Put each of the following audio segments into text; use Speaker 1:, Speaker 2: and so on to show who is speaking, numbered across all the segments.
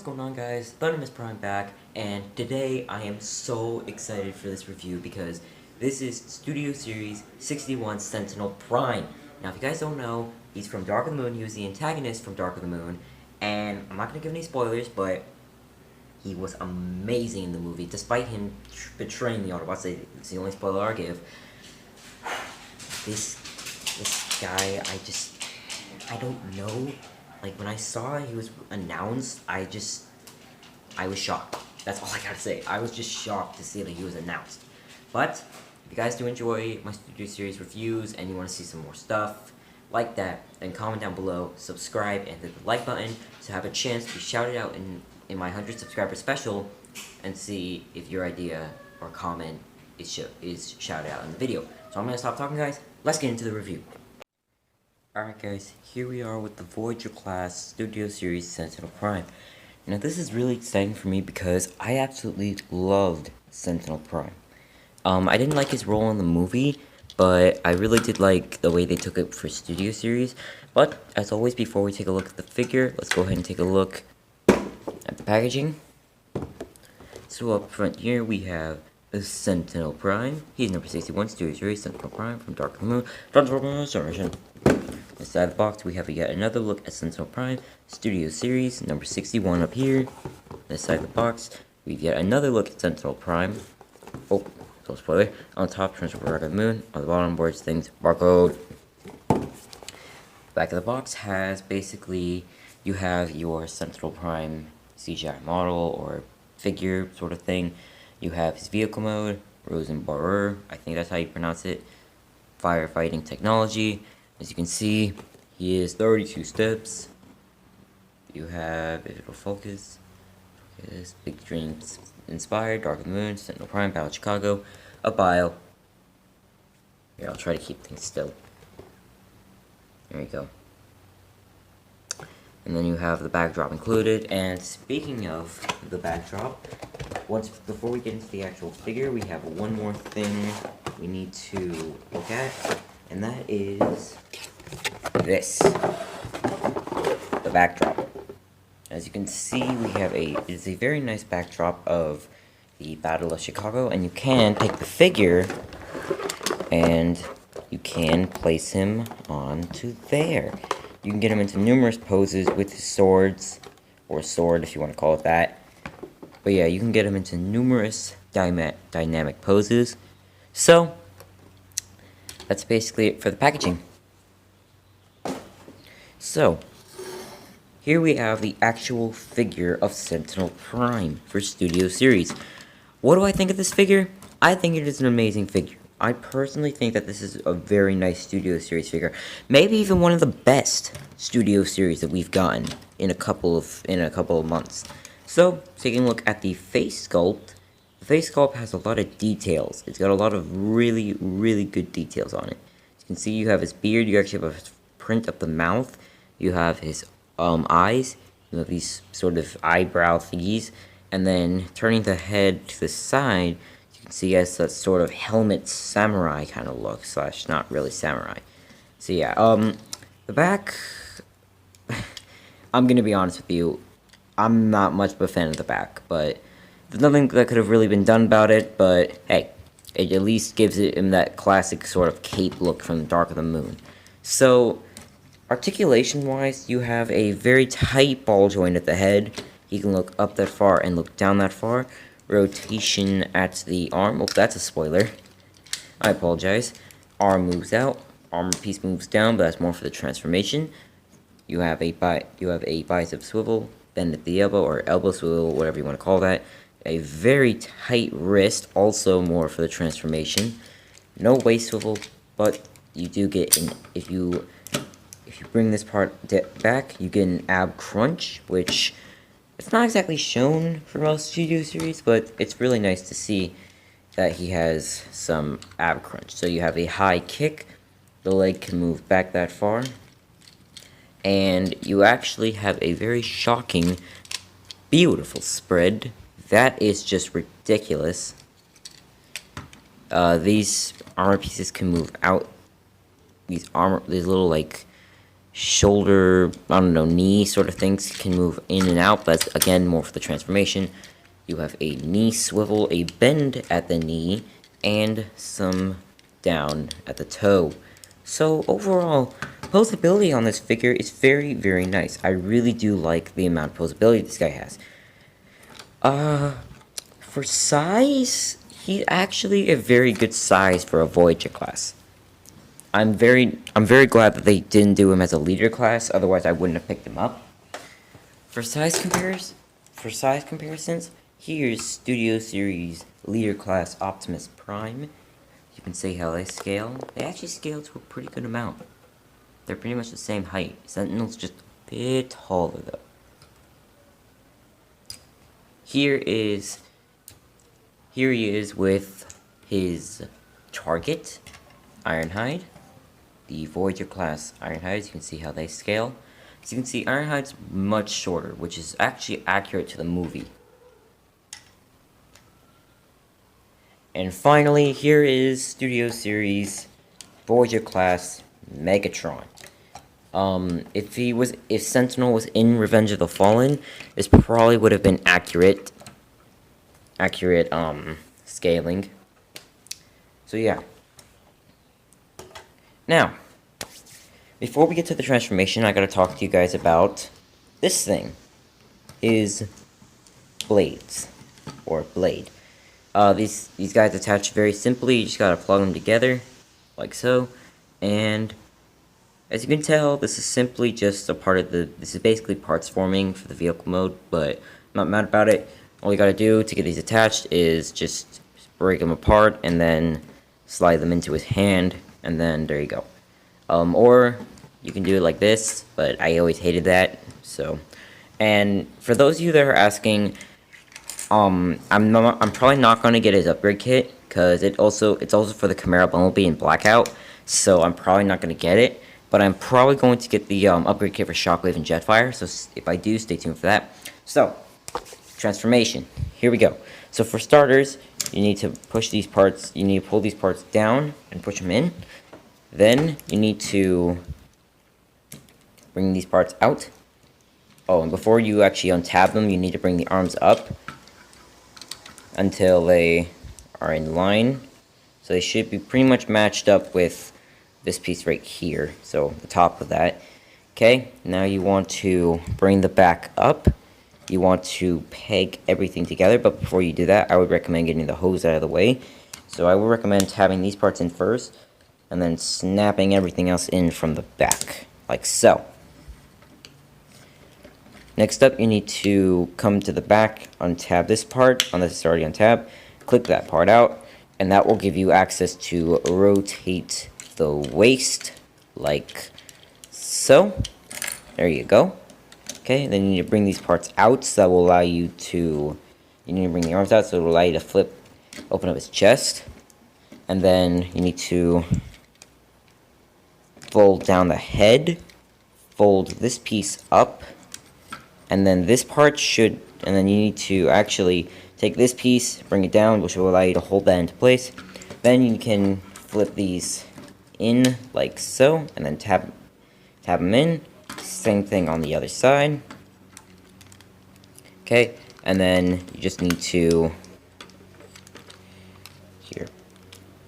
Speaker 1: going on, guys? Thunderous Prime back, and today I am so excited for this review because this is Studio Series 61 Sentinel Prime. Now, if you guys don't know, he's from Dark of the Moon. He was the antagonist from Dark of the Moon, and I'm not going to give any spoilers, but he was amazing in the movie, despite him betraying the Autobots. It's the only spoiler I'll give. This guy, I don't know. Like, when I saw he was announced, I was shocked. That's all I gotta say. I was just shocked to see that he was announced. But, if you guys do enjoy my Studio Series reviews and you want to see some more stuff like that, then comment down below, subscribe, and hit the like button to have a chance to be shouted out in my 100 subscriber special and see if your idea or comment is shouted out in the video. So I'm gonna stop talking, guys. Let's get into the review. Alright guys, here we are with the Voyager class Studio Series Sentinel Prime. Now this is really exciting for me because I absolutely loved Sentinel Prime. I didn't like his role in the movie, but I really did like the way they took it for Studio Series. But, as always, before we take a look at the figure, let's go ahead and take a look at the packaging. So up front here we have a Sentinel Prime. He's number 61, Studio Series Sentinel Prime from Dark of the Moon. Transformation. Inside the box, we have yet another look at Sentinel Prime, Studio Series, number 61 up here. Inside the box, we've yet another look at Sentinel Prime. Oh, no spoiler. On top, Transformer Dark of the Moon. On the bottom, words, things, barcode. Back of the box has basically, you have your Sentinel Prime CGI model or figure sort of thing. You have his vehicle mode, Rosenbauer, I think that's how you pronounce it. Firefighting technology. As you can see, he is 32 steps. You have, if it'll focus, Big Dreams Inspired, Dark of the Moon, Sentinel Prime, Battle of Chicago, a bio. Here, I'll try to keep things still. There we go. And then you have the backdrop included. And speaking of the backdrop, before we get into the actual figure, we have one more thing we need to look at. And that is this, the backdrop. As you can see, we have it is a very nice backdrop of the Battle of Chicago, and you can take the figure and you can place him onto there. You can get him into numerous poses with his swords, or sword if you want to call it that. But yeah, you can get him into numerous dynamic poses. So that's basically it for the packaging. So, here we have the actual figure of Sentinel Prime for Studio Series. What do I think of this figure? I think it is an amazing figure. I personally think that this is a very nice Studio Series figure. Maybe even one of the best Studio Series that we've gotten in a couple of months. So, taking a look at the face sculpt. The face sculpt has a lot of details. It's got a lot of really, really good details on it. As you can see, you have his beard. You actually have a print of the mouth. You have his eyes. You have these sort of eyebrow thingies. And then, turning the head to the side, you can see he has that sort of helmet samurai kind of look. Slash, not really samurai. So yeah, the back, I'm going to be honest with you. I'm not much of a fan of the back, but there's nothing that could have really been done about it, but hey, it at least gives him that classic sort of cape look from Dark of the Moon. So, articulation-wise, you have a very tight ball joint at the head. He can look up that far and look down that far. Rotation at the arm. Oh, that's a spoiler. I apologize. Arm moves out. Armor piece moves down, but that's more for the transformation. You have a bicep swivel, bend at the elbow, or elbow swivel, whatever you want to call that. A very tight wrist, also more for the transformation. No waist swivel, but you do get if you bring this part back, you get an ab crunch, which it's not exactly shown for most Studio Series, but it's really nice to see that he has some ab crunch. So you have a high kick, the leg can move back that far, and you actually have a very shocking, beautiful spread. That is just ridiculous. These armor pieces can move out. These little like shoulder, I don't know, knee sort of things can move in and out, but that's, again, more for the transformation. You have a knee swivel, a bend at the knee, and some down at the toe. So overall, posability on this figure is very, very nice. I really do like the amount of posability this guy has. For size, he's actually a very good size for a Voyager class. I'm very glad that they didn't do him as a leader class, otherwise I wouldn't have picked him up. For size comparisons, here's Studio Series Leader Class Optimus Prime. You can see how they scale. They actually scale to a pretty good amount. They're pretty much the same height. Sentinel's just a bit taller though. Here he is with his target, Ironhide. The Voyager class Ironhides, you can see how they scale. As you can see, Ironhide's much shorter, which is actually accurate to the movie. And finally, here is Studio Series Voyager class Megatron. If Sentinel was in Revenge of the Fallen, this probably would have been accurate scaling. So yeah. Now, before we get to the transformation, I gotta talk to you guys about this thing. Is blades, or blade. These guys attach very simply. You just gotta plug them together, like so. And as you can tell, this is simply just a part of this is basically parts forming for the vehicle mode, but I'm not mad about it. All you gotta do to get these attached is just break them apart and then slide them into his hand, and then there you go. Or you can do it like this, but I always hated that, so. And for those of you that are asking, I'm probably not gonna get his upgrade kit, because it's also for the Chimera Bumblebee in Blackout, so I'm probably not gonna get it. But I'm probably going to get the upgrade kit for Shockwave and Jetfire, so if I do, stay tuned for that. So, transformation. Here we go. So for starters, you need to push these parts, you need to pull these parts down and push them in. Then you need to bring these parts out. Oh, and before you actually untab them, you need to bring the arms up until they are in line. So they should be pretty much matched up with this piece right here, so the top of that. Okay, now you want to bring the back up. You want to peg everything together, but before you do that, I would recommend getting the hose out of the way. So I would recommend having these parts in first, and then snapping everything else in from the back, like so. Next up, you need to come to the back, untab this part, unless it's already untabbed, click that part out, and that will give you access to rotate the waist, like so. There you go. Okay, then you need to bring these parts out, so that will allow you to, you need to bring the arms out, so it will allow you to open up his chest. And then you need to fold down the head, fold this piece up, and then this part should, and then you need to actually take this piece, bring it down, which will allow you to hold that into place. Then you can flip these in like so, and then tab them in. Same thing on the other side. Okay, and then you just need to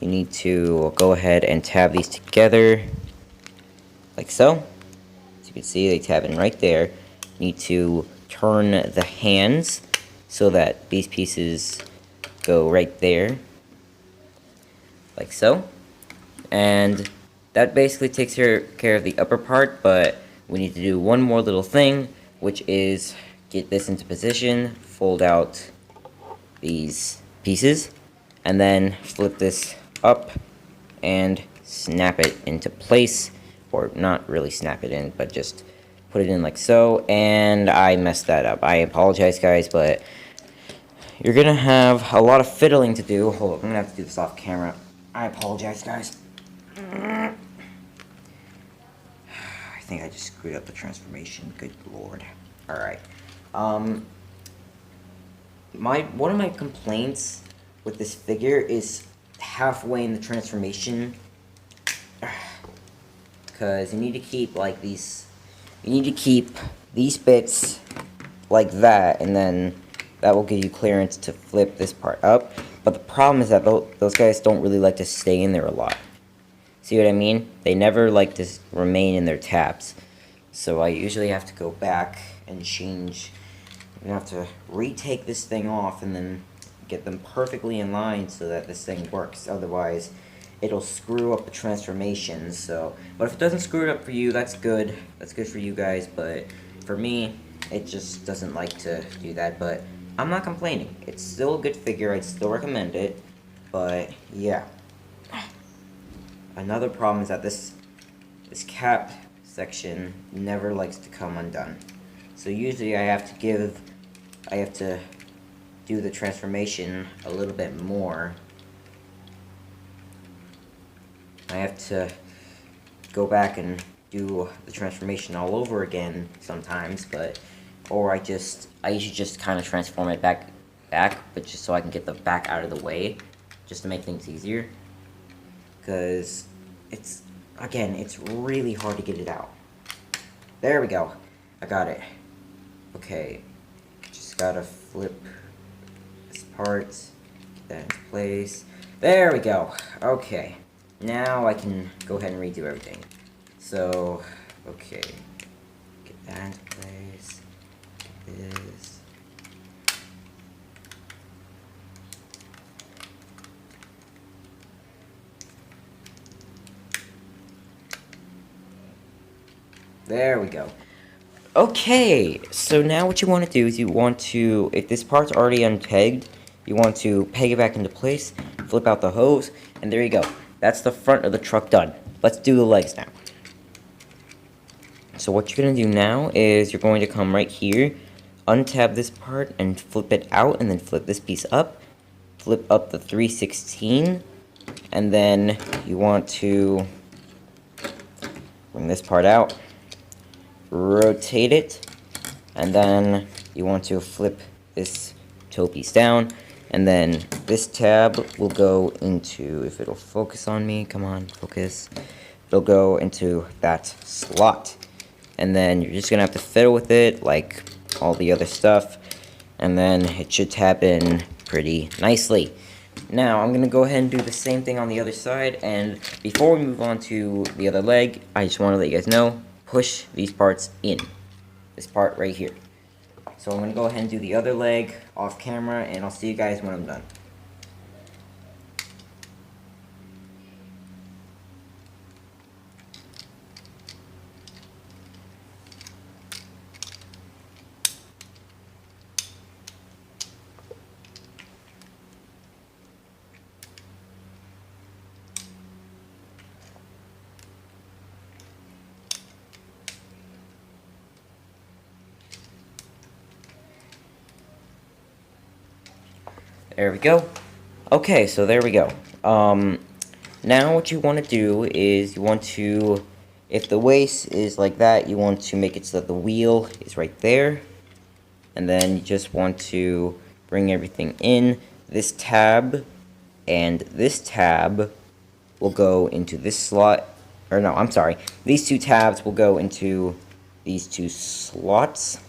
Speaker 1: you need to go ahead and tab these together like so. As you can see, they tab in right there. You need to turn the hands so that these pieces go right there like so. And that basically takes care of the upper part, but we need to do one more little thing, which is get this into position, fold out these pieces, and then flip this up and snap it into place, or not really snap it in, but just put it in like so. And I messed that up. I apologize, guys, but you're gonna have a lot of fiddling to do. Hold on, I'm gonna have to do this off camera. I apologize, guys. I think I just screwed up the transformation. Good lord. Alright. One of my complaints with this figure is halfway in the transformation. because you need to keep like these. You need to keep these bits like that, and then that will give you clearance to flip this part up. But the problem is that those guys don't really like to stay in there a lot. See what I mean? They never like to remain in their tabs. So I usually have to go back and change. I'm gonna have to retake this thing off and then get them perfectly in line so that this thing works. Otherwise, it'll screw up the transformations. So, but if it doesn't screw it up for you, that's good. That's good for you guys. But for me, it just doesn't like to do that. But I'm not complaining. It's still a good figure. I'd still recommend it. But yeah. Another problem is that this cap section never likes to come undone. So usually I have to do the transformation a little bit more. I have to go back and do the transformation all over again sometimes, but I usually just kind of transform it back, but just so I can get the back out of the way, just to make things easier. Because it's really hard to get it out. There we go. I got it. Okay, just gotta flip this part, get that into place. There we go. Okay, now I can go ahead and redo everything. So, okay, get that into place. Get this. There we go. Okay, so now what you want to do is if this part's already unpegged, you want to peg it back into place, flip out the hose, and there you go. That's the front of the truck done. Let's do the legs now. So what you're going to do now is you're going to come right here, untab this part, and flip it out, and then flip this piece up, flip up the 316, and then you want to bring this part out, rotate it, and then you want to flip this toe piece down, and then this tab will go into, if it'll focus on me, come on, focus, it'll go into that slot, and then you're just gonna have to fiddle with it like all the other stuff, and then it should tab in pretty nicely. Now I'm gonna go ahead and do the same thing on the other side, and before we move on to the other leg, I just want to let you guys know, push these parts in. This part right here. So I'm going to go ahead and do the other leg off camera, and I'll see you guys when I'm done. There we go. Okay, so there we go. Now what you want to do is if the waist is like that, you want to make it so that the wheel is right there. And then you just want to bring everything in. This tab and this tab will go into this slot. Or no, I'm sorry. These two tabs will go into these two slots.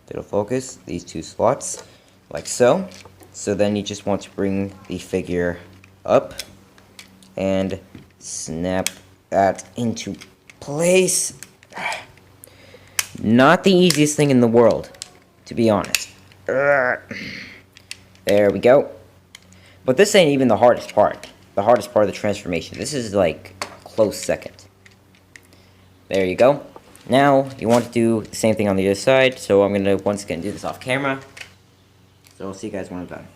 Speaker 1: It'll focus. These two slots. Like so. So then you just want to bring the figure up and snap that into place. Not the easiest thing in the world, to be honest. There we go. But this ain't even the hardest part. The hardest part of the transformation. This is like close second. There you go. Now you want to do the same thing on the other side. So I'm going to once again do this off camera. So I'll see you guys when I'm done.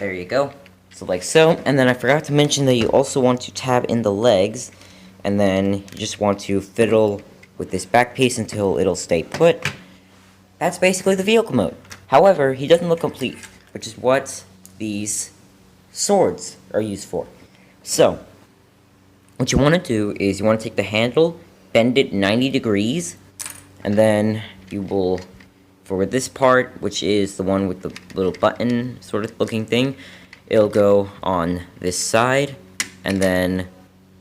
Speaker 1: There you go. So like so, and then I forgot to mention that you also want to tab in the legs, and then you just want to fiddle with this back piece until it'll stay put. That's basically the vehicle mode. However, he doesn't look complete, which is what these swords are used for. So, what you want to do is you want to take the handle, bend it 90 degrees, and then you will, for this part, which is the one with the little button sort of looking thing, it'll go on this side, and then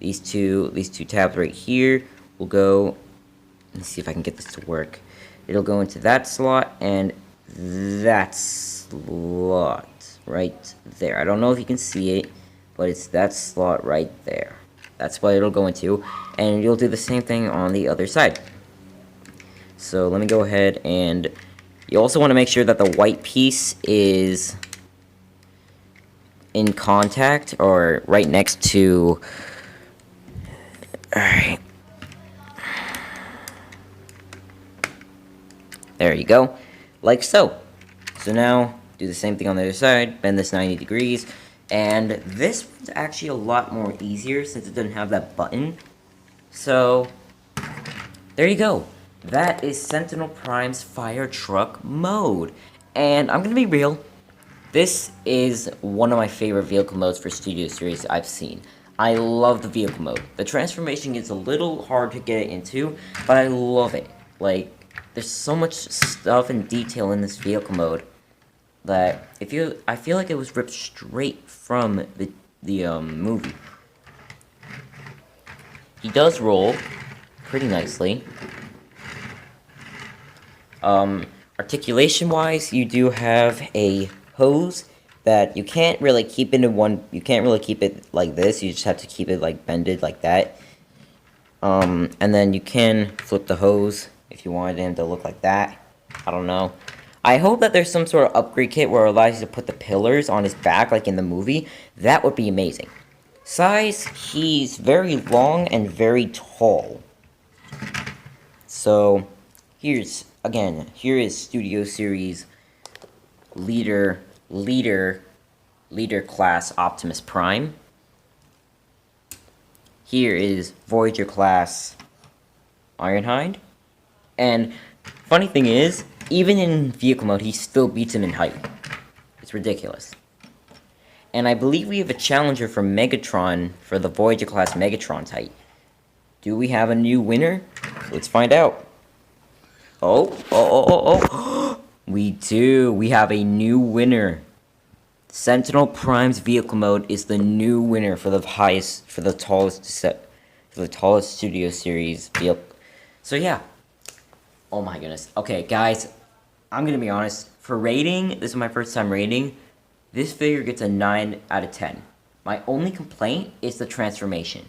Speaker 1: these two tabs right here will go, let's see if I can get this to work. It'll go into that slot and that slot right there. I don't know if you can see it, but it's that slot right there. That's what it'll go into, and you'll do the same thing on the other side. So let me go ahead, and you also want to make sure that the white piece is in contact or right next to, alright, there you go, like so. So now do the same thing on the other side, bend this 90 degrees, and this one's actually a lot more easier since it doesn't have that button. So there you go. That is Sentinel Prime's fire truck mode. And I'm gonna be real, this is one of my favorite vehicle modes for Studio Series I've seen. I love the vehicle mode. The transformation gets a little hard to get into, but I love it. Like, there's so much stuff and detail in this vehicle mode that I feel like it was ripped straight from the movie. He does roll pretty nicely. Articulation-wise, you do have a hose that you can't really keep into one. You can't really keep it like this. You just have to keep it like bended like that. And then you can flip the hose if you wanted him to look like that. I don't know. I hope that there's some sort of upgrade kit where it allows you to put the pillars on his back like in the movie. That would be amazing. Size, he's very long and very tall. So, here is Studio Series leader class Optimus Prime. Here is Voyager class Ironhide. And funny thing is, even in vehicle mode, he still beats him in height. It's ridiculous. And I believe we have a challenger for Megatron, for the Voyager class Megatron's height. Do we have a new winner? Let's find out. Oh. We do. We have a new winner. Sentinel Prime's vehicle mode is the new winner for the tallest Studio Series vehicle. So yeah. Oh my goodness. Okay, guys, I'm gonna be honest. For rating, this is my first time rating. This figure gets a 9 out of 10. My only complaint is the transformation.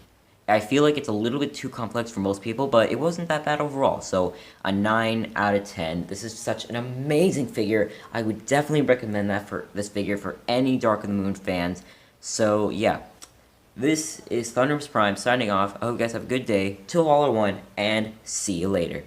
Speaker 1: I feel like it's a little bit too complex for most people, but it wasn't that bad overall. So, a 9 out of 10. This is such an amazing figure. I would definitely recommend that for this figure for any Dark of the Moon fans. So, yeah. This is Thunderous Prime signing off. I hope you guys have a good day. Till all are one, and see you later.